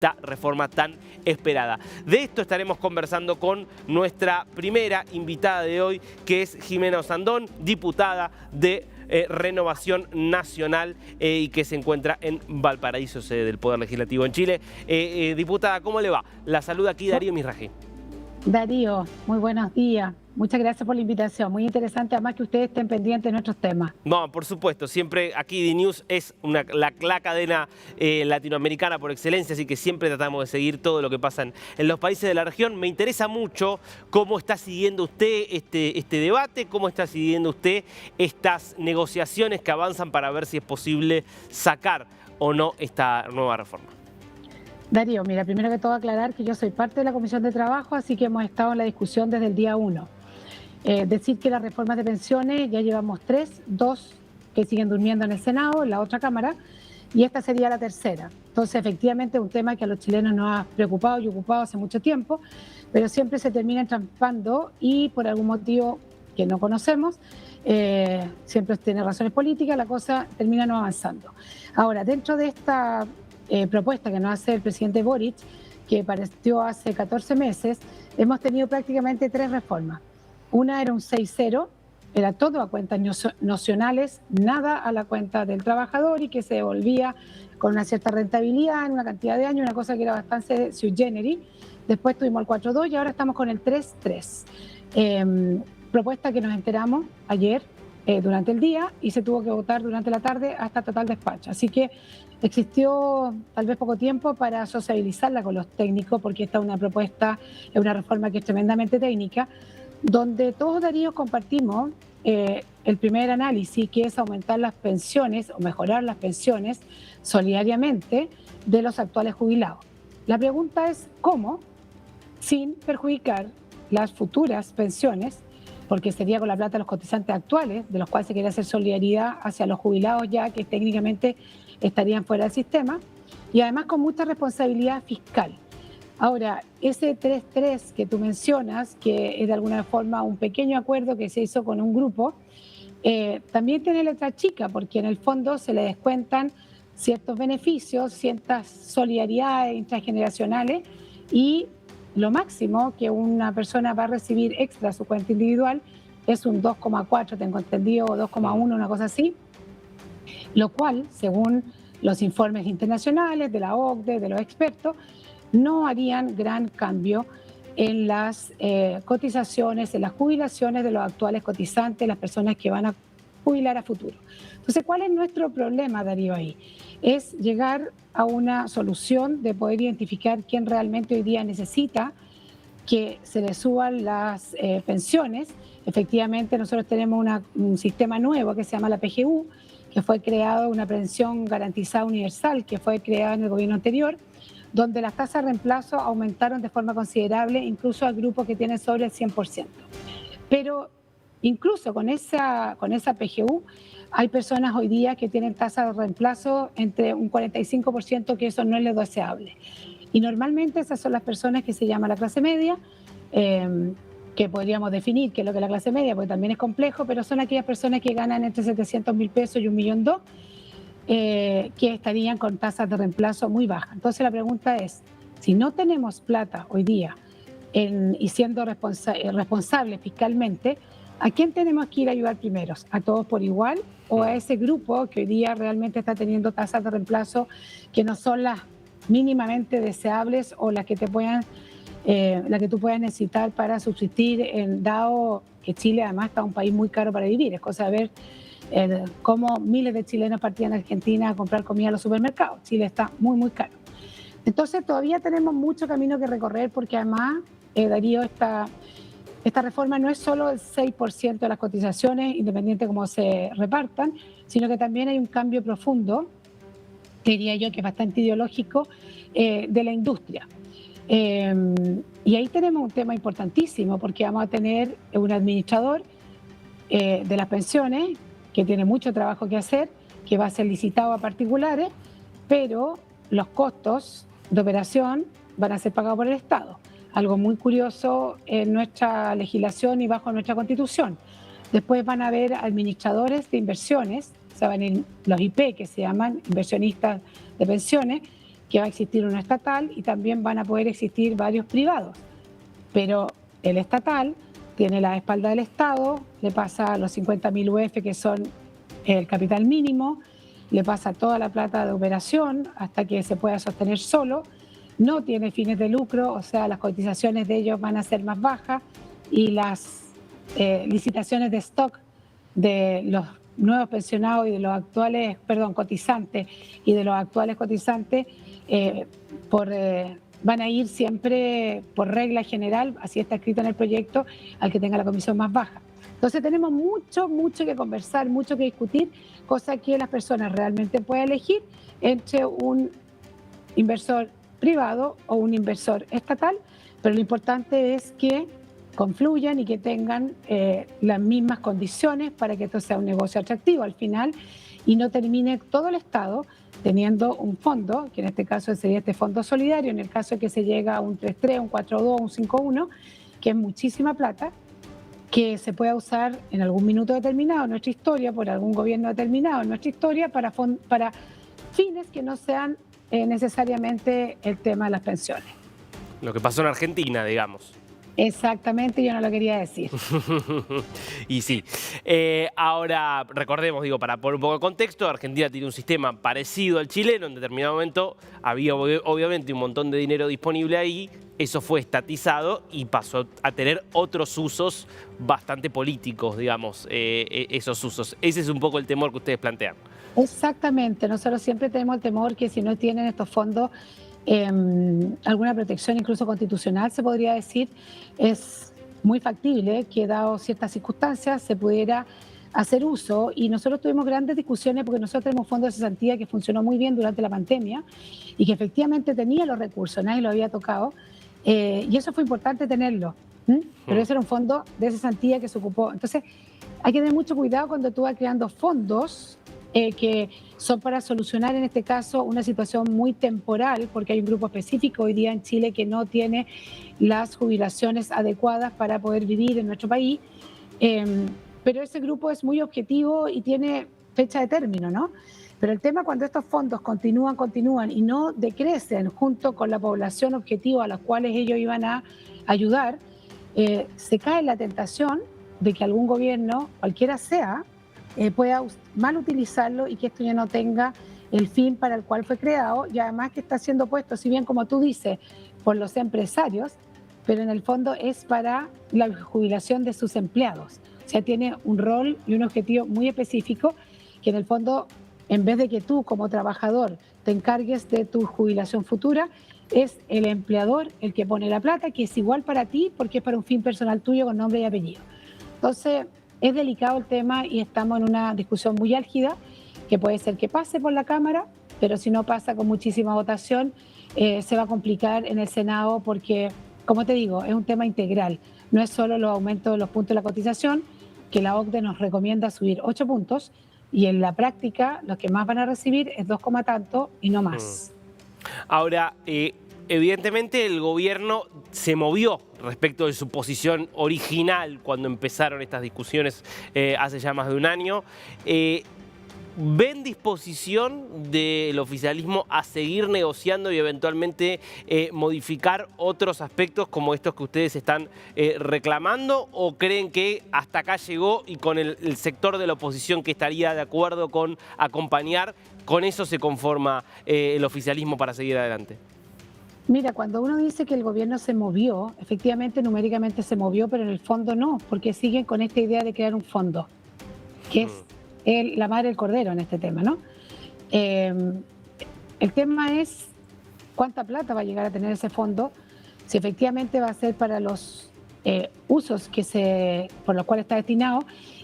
esta reforma tan esperada. De esto estaremos conversando con nuestra primera invitada de hoy, que es Jimena Osandón, diputada de Renovación Nacional y que se encuentra en Valparaíso, sede del Poder Legislativo en Chile. Diputada, ¿cómo le va? La saluda aquí Darío Misraji. Darío, muy buenos días. Muchas gracias por la invitación. Muy interesante, además que ustedes estén pendientes de nuestros temas. No, por supuesto. Siempre aquí DNews es la cadena latinoamericana por excelencia, así que siempre tratamos de seguir todo lo que pasa en los países de la región. Me interesa mucho cómo está siguiendo usted este debate, cómo está siguiendo usted estas negociaciones que avanzan para ver si es posible sacar o no esta nueva reforma. Darío, mira, primero que todo aclarar que yo soy parte de la Comisión de Trabajo, así que hemos estado en la discusión desde el día 1. Decir que las reformas de pensiones ya llevamos 3, 2 que siguen durmiendo en el Senado, en la otra Cámara, y esta sería la tercera. Entonces, efectivamente, es un tema que a los chilenos nos ha preocupado y ocupado hace mucho tiempo, pero siempre se termina entrampando y por algún motivo que no conocemos, siempre tiene razones políticas, la cosa termina no avanzando. Ahora, dentro de esta propuesta que nos hace el presidente Boric, que partió hace 14 meses, hemos tenido prácticamente 3 reformas. Una era un 6-0, era todo a cuentas nocionales, nada a la cuenta del trabajador y que se devolvía con una cierta rentabilidad en una cantidad de años, una cosa que era bastante sui generis. Después tuvimos el 4-2 y ahora estamos con el 3-3. Propuesta que nos enteramos ayer durante el día y se tuvo que votar durante la tarde hasta total despacho. Así que existió tal vez poco tiempo para sociabilizarla con los técnicos, porque esta es una propuesta, es una reforma que es tremendamente técnica, donde todos, Darío, compartimos el primer análisis, que es aumentar las pensiones o mejorar las pensiones solidariamente de los actuales jubilados. La pregunta es cómo, sin perjudicar las futuras pensiones, porque sería con la plata de los cotizantes actuales, de los cuales se quiere hacer solidaridad hacia los jubilados ya que técnicamente estarían fuera del sistema, y además con mucha responsabilidad fiscal. Ahora, ese 3-3 que tú mencionas, que es de alguna forma un pequeño acuerdo que se hizo con un grupo, también tiene letra chica, porque en el fondo se le descuentan ciertos beneficios, ciertas solidaridades intrageneracionales y lo máximo que una persona va a recibir extra a su cuenta individual es un 2,4, tengo entendido, o 2,1, una cosa así, lo cual, según los informes internacionales de la OCDE, de los expertos, no harían gran cambio en las cotizaciones, en las jubilaciones de los actuales cotizantes, las personas que van a jubilar a futuro. Entonces, ¿cuál es nuestro problema, Darío, ahí? Es llegar a una solución de poder identificar quién realmente hoy día necesita que se le suban las pensiones. Efectivamente, nosotros tenemos un sistema nuevo que se llama la PGU, que fue creado, una pensión garantizada universal, que fue creada en el gobierno anterior, donde las tasas de reemplazo aumentaron de forma considerable, incluso al grupo que tiene sobre el 100%. Pero incluso con esa PGU, hay personas hoy día que tienen tasas de reemplazo entre un 45%, que eso no es lo deseable. Y normalmente esas son las personas que se llama la clase media, que podríamos definir qué es lo que es la clase media, porque también es complejo, pero son aquellas personas que ganan entre 700.000 pesos y 1.200.000, que estarían con tasas de reemplazo muy bajas. Entonces la pregunta es, si no tenemos plata hoy día y siendo responsables fiscalmente, ¿a quién tenemos que ir a ayudar primero? ¿A todos por igual o a ese grupo que hoy día realmente está teniendo tasas de reemplazo que no son las mínimamente deseables o las que tú puedas necesitar para subsistir, dado que Chile además está un país muy caro para vivir? Es cosa de ver cómo miles de chilenos partían a Argentina a comprar comida a los supermercados. Chile está muy, muy caro. Entonces todavía tenemos mucho camino que recorrer, porque además, Darío, esta reforma no es solo el 6% de las cotizaciones, independiente de cómo se repartan, sino que también hay un cambio profundo, diría yo, que es bastante ideológico, de la industria. Y ahí tenemos un tema importantísimo, porque vamos a tener un administrador de las pensiones que tiene mucho trabajo que hacer, que va a ser licitado a particulares, pero los costos de operación van a ser pagados por el Estado. Algo muy curioso en nuestra legislación y bajo nuestra Constitución. Después van a haber administradores de inversiones, o sea, van a ir los IP, que se llaman inversionistas de pensiones, que va a existir uno estatal y también van a poder existir varios privados. Pero el estatal tiene la espalda del Estado, le pasa los 50.000 UF que son el capital mínimo, le pasa toda la plata de operación hasta que se pueda sostener solo, no tiene fines de lucro, o sea, las cotizaciones de ellos van a ser más bajas y las licitaciones de stock de los nuevos pensionados y de los actuales, cotizantes y de los actuales cotizantes van a ir siempre por regla general, así está escrito en el proyecto, al que tenga la comisión más baja. Entonces tenemos mucho que conversar, mucho que discutir, cosa que las personas realmente pueden elegir entre un inversor privado o un inversor estatal, pero lo importante es que confluyan y que tengan las mismas condiciones para que esto sea un negocio atractivo al final y no termine todo el Estado teniendo un fondo, que en este caso sería este fondo solidario, en el caso de que se llega a un 3.3, un 4.2, un 5.1, que es muchísima plata, que se pueda usar en algún minuto determinado en nuestra historia, por algún gobierno determinado en nuestra historia, para fines que no sean necesariamente el tema de las pensiones. Lo que pasó en Argentina, digamos. Exactamente, yo no lo quería decir. Y sí. Ahora, recordemos, para poner un poco de contexto, Argentina tiene un sistema parecido al chileno. En determinado momento había obviamente un montón de dinero disponible ahí. Eso fue estatizado y pasó a tener otros usos bastante políticos, digamos, esos usos. Ese es un poco el temor que ustedes plantean. Exactamente. Nosotros siempre tenemos el temor que si no tienen estos fondos alguna protección incluso constitucional, se podría decir, es muy factible que dado ciertas circunstancias se pudiera hacer uso, y nosotros tuvimos grandes discusiones porque nosotros tenemos un fondo de cesantía que funcionó muy bien durante la pandemia y que efectivamente tenía los recursos, nadie lo había tocado, y eso fue importante tenerlo, pero ese era un fondo de cesantía que se ocupó. Entonces hay que tener mucho cuidado cuando tú vas creando fondos que son para solucionar en este caso una situación muy temporal, porque hay un grupo específico hoy día en Chile que no tiene las jubilaciones adecuadas para poder vivir en nuestro país, pero ese grupo es muy objetivo y tiene fecha de término, ¿no? Pero el tema cuando estos fondos continúan y no decrecen junto con la población objetivo a la cual ellos iban a ayudar, se cae en la tentación de que algún gobierno, cualquiera sea, pueda mal utilizarlo y que esto ya no tenga el fin para el cual fue creado, y además que está siendo puesto, si bien como tú dices, por los empresarios, pero en el fondo es para la jubilación de sus empleados. O sea, tiene un rol y un objetivo muy específico que en el fondo, en vez de que tú como trabajador te encargues de tu jubilación futura, es el empleador el que pone la plata, que es igual para ti porque es para un fin personal tuyo con nombre y apellido. Entonces, es delicado el tema y estamos en una discusión muy álgida que puede ser que pase por la Cámara, pero si no pasa con muchísima votación, se va a complicar en el Senado porque, como te digo, es un tema integral. No es solo los aumentos de los puntos de la cotización, que la OCDE nos recomienda subir 8 puntos, y en la práctica los que más van a recibir es 2, tanto y no más. Ahora, evidentemente el gobierno se movió respecto de su posición original cuando empezaron estas discusiones hace ya más de un año. ¿Ven disposición del oficialismo a seguir negociando y eventualmente modificar otros aspectos como estos que ustedes están reclamando? ¿O creen que hasta acá llegó y con el sector de la oposición que estaría de acuerdo con acompañar, con eso se conforma el oficialismo para seguir adelante? Mira, cuando uno dice que el gobierno se movió, efectivamente numéricamente se movió, pero en el fondo no, porque siguen con esta idea de crear un fondo, que es la madre del cordero en este tema, ¿no? El tema es cuánta plata va a llegar a tener ese fondo, si efectivamente va a ser para los usos por los cuales está destinado,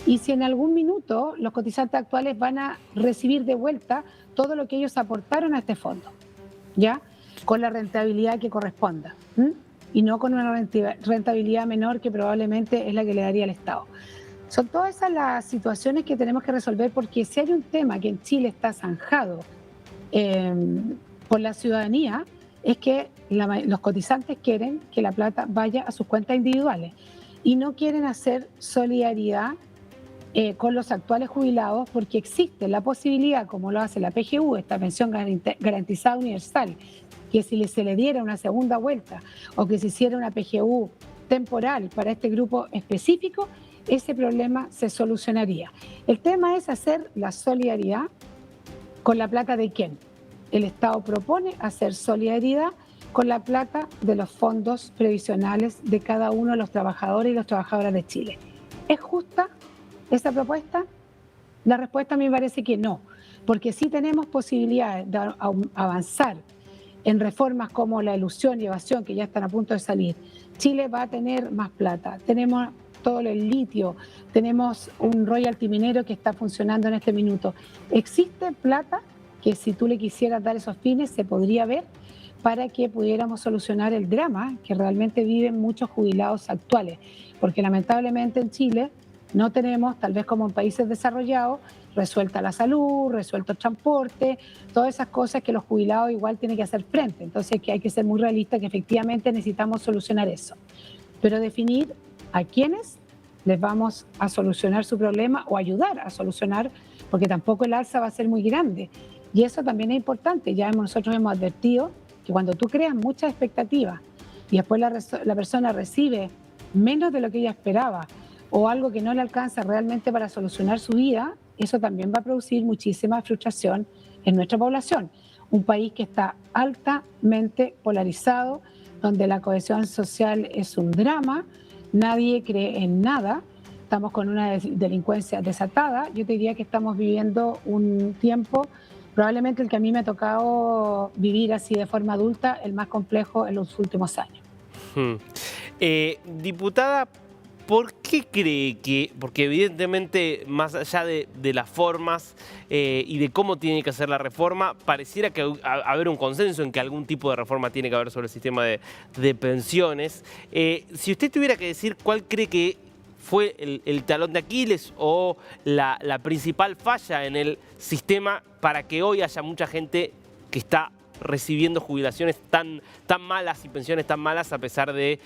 y si en algún minuto los cotizantes actuales van a recibir de vuelta todo lo que ellos aportaron a este fondo, ¿ya? Con la rentabilidad que corresponda, y no con una rentabilidad menor que probablemente es la que le daría el Estado. Son todas esas las situaciones que tenemos que resolver, porque si hay un tema que en Chile está zanjado por la ciudadanía, es que los cotizantes quieren que la plata vaya a sus cuentas individuales y no quieren hacer solidaridad con los actuales jubilados, porque existe la posibilidad, como lo hace la PGU, esta pensión garantizada universal, que si se le diera una segunda vuelta o que se hiciera una PGU temporal para este grupo específico, ese problema se solucionaría. El tema es hacer la solidaridad con la plata de quién. El Estado propone hacer solidaridad con la plata de los fondos previsionales de cada uno de los trabajadores y las trabajadoras de Chile. ¿Es justa esa propuesta? La respuesta a mí me parece que no, porque sí tenemos posibilidades de avanzar en reformas como la elusión y evasión, que ya están a punto de salir. Chile va a tener más plata, tenemos todo el litio, tenemos un royalty minero que está funcionando en este minuto. Existe plata que si tú le quisieras dar esos fines se podría ver para que pudiéramos solucionar el drama que realmente viven muchos jubilados actuales, porque lamentablemente en Chile no tenemos, tal vez como en países desarrollados, resuelta la salud, resuelto el transporte, todas esas cosas que los jubilados igual tienen que hacer frente. Entonces que hay que ser muy realistas que efectivamente necesitamos solucionar eso. Pero definir a quiénes les vamos a solucionar su problema o ayudar a solucionar, porque tampoco el alza va a ser muy grande. Y eso también es importante. Ya nosotros hemos advertido que cuando tú creas muchas expectativas y después la persona recibe menos de lo que ella esperaba o algo que no le alcanza realmente para solucionar su vida, eso también va a producir muchísima frustración en nuestra población. Un país que está altamente polarizado, donde la cohesión social es un drama, nadie cree en nada, estamos con una delincuencia desatada. Yo te diría que estamos viviendo un tiempo, probablemente el que a mí me ha tocado vivir así de forma adulta, el más complejo en los últimos años. Diputada, ¿por qué cree que, porque evidentemente más allá de las formas y de cómo tiene que hacer la reforma, pareciera que haber un consenso en que algún tipo de reforma tiene que haber sobre el sistema de pensiones? Si usted tuviera que decir cuál cree que fue el talón de Aquiles o la principal falla en el sistema para que hoy haya mucha gente que está recibiendo jubilaciones tan malas y pensiones tan malas a pesar de,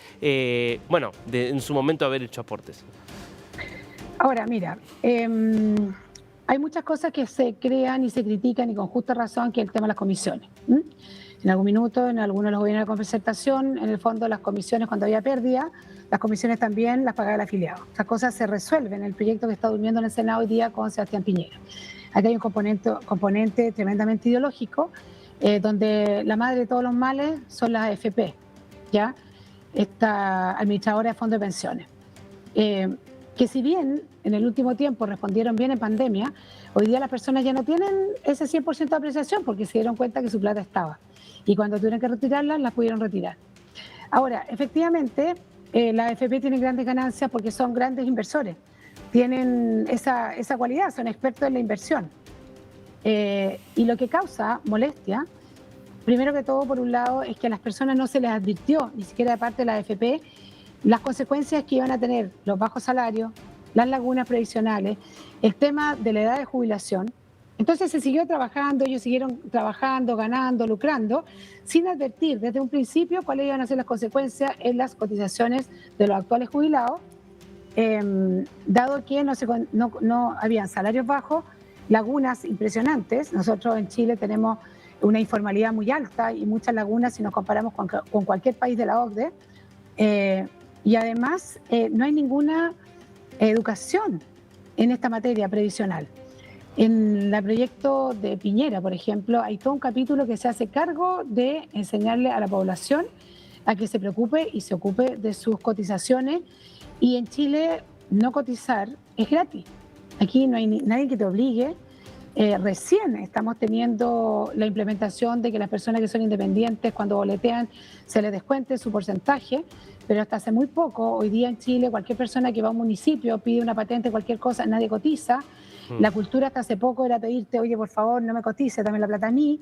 bueno, de en su momento haber hecho aportes. Ahora, mira, hay muchas cosas que se crean y se critican y con justa razón, que es el tema de las comisiones. En algún minuto, en algunos de los gobiernos de concertación, en el fondo las comisiones, cuando había pérdida, las comisiones también las pagaba el afiliado. Estas cosas se resuelven en el proyecto que está durmiendo en el Senado hoy día con Sebastián Piñera. Aquí hay un componente tremendamente ideológico, donde la madre de todos los males son las AFP, ¿ya? Esta administradora de fondos de pensiones. Que si bien en el último tiempo respondieron bien en pandemia, hoy día las personas ya no tienen ese 100% de apreciación porque se dieron cuenta que su plata estaba. Y cuando tuvieron que retirarlas, las pudieron retirar. Ahora, efectivamente, las AFP tienen grandes ganancias porque son grandes inversores. Tienen esa cualidad, son expertos en la inversión. Y lo que causa molestia, primero que todo, por un lado, es que a las personas no se les advirtió, ni siquiera de parte de la AFP, las consecuencias que iban a tener los bajos salarios, las lagunas previsionales, el tema de la edad de jubilación. Entonces se siguió trabajando, ellos siguieron trabajando, ganando, lucrando, sin advertir desde un principio cuáles iban a ser las consecuencias en las cotizaciones de los actuales jubilados, dado que no habían salarios bajos, lagunas impresionantes. Nosotros en Chile tenemos una informalidad muy alta y muchas lagunas si nos comparamos con cualquier país de la OCDE. Y además no hay ninguna educación en esta materia previsional. En el proyecto de Piñera, por ejemplo, hay todo un capítulo que se hace cargo de enseñarle a la población a que se preocupe y se ocupe de sus cotizaciones. Y en Chile no cotizar es gratis. Aquí no hay nadie que te obligue. Recién estamos teniendo la implementación de que las personas que son independientes cuando boletean se les descuente su porcentaje, pero hasta hace muy poco, hoy día en Chile, cualquier persona que va a un municipio, pide una patente, cualquier cosa, nadie cotiza. La cultura hasta hace poco era pedirte, oye, por favor, no me cotice, dame la plata a mí.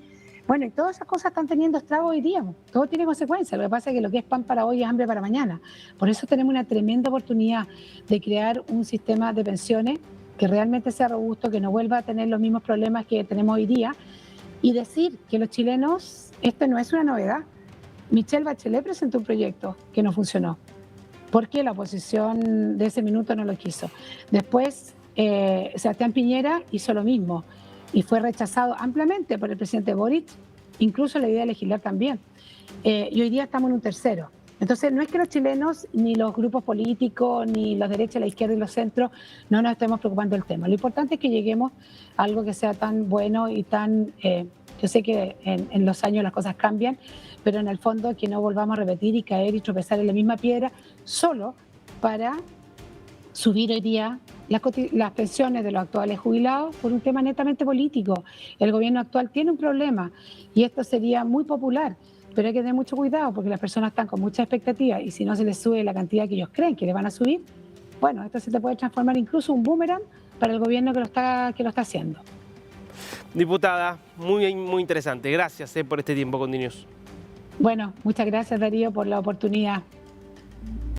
Bueno, y todas esas cosas están teniendo estragos hoy día. Todo tiene consecuencias. Lo que pasa es que lo que es pan para hoy es hambre para mañana. Por eso tenemos una tremenda oportunidad de crear un sistema de pensiones que realmente sea robusto, que no vuelva a tener los mismos problemas que tenemos hoy día, y decir que los chilenos, esto no es una novedad. Michelle Bachelet presentó un proyecto que no funcionó. ¿Por qué la oposición de ese minuto no lo quiso? Después Sebastián Piñera hizo lo mismo y fue rechazado ampliamente por el presidente Boric, incluso la idea de legislar también. Y hoy día estamos en un tercero. Entonces, no es que los chilenos, ni los grupos políticos, ni los derechos, la izquierda y los centros no nos estemos preocupando del tema. Lo importante es que lleguemos a algo que sea tan bueno y tan... yo sé que en los años las cosas cambian, pero en el fondo que no volvamos a repetir y caer y tropezar en la misma piedra solo para subir hoy día las pensiones de los actuales jubilados por un tema netamente político. El gobierno actual tiene un problema y esto sería muy popular, pero hay que tener mucho cuidado porque las personas están con mucha expectativa y si no se les sube la cantidad que ellos creen que le van a subir, bueno, esto se te puede transformar incluso un boomerang para el gobierno que lo está haciendo. Diputada, muy interesante. Gracias por este tiempo con DNews. Bueno, muchas gracias Darío por la oportunidad.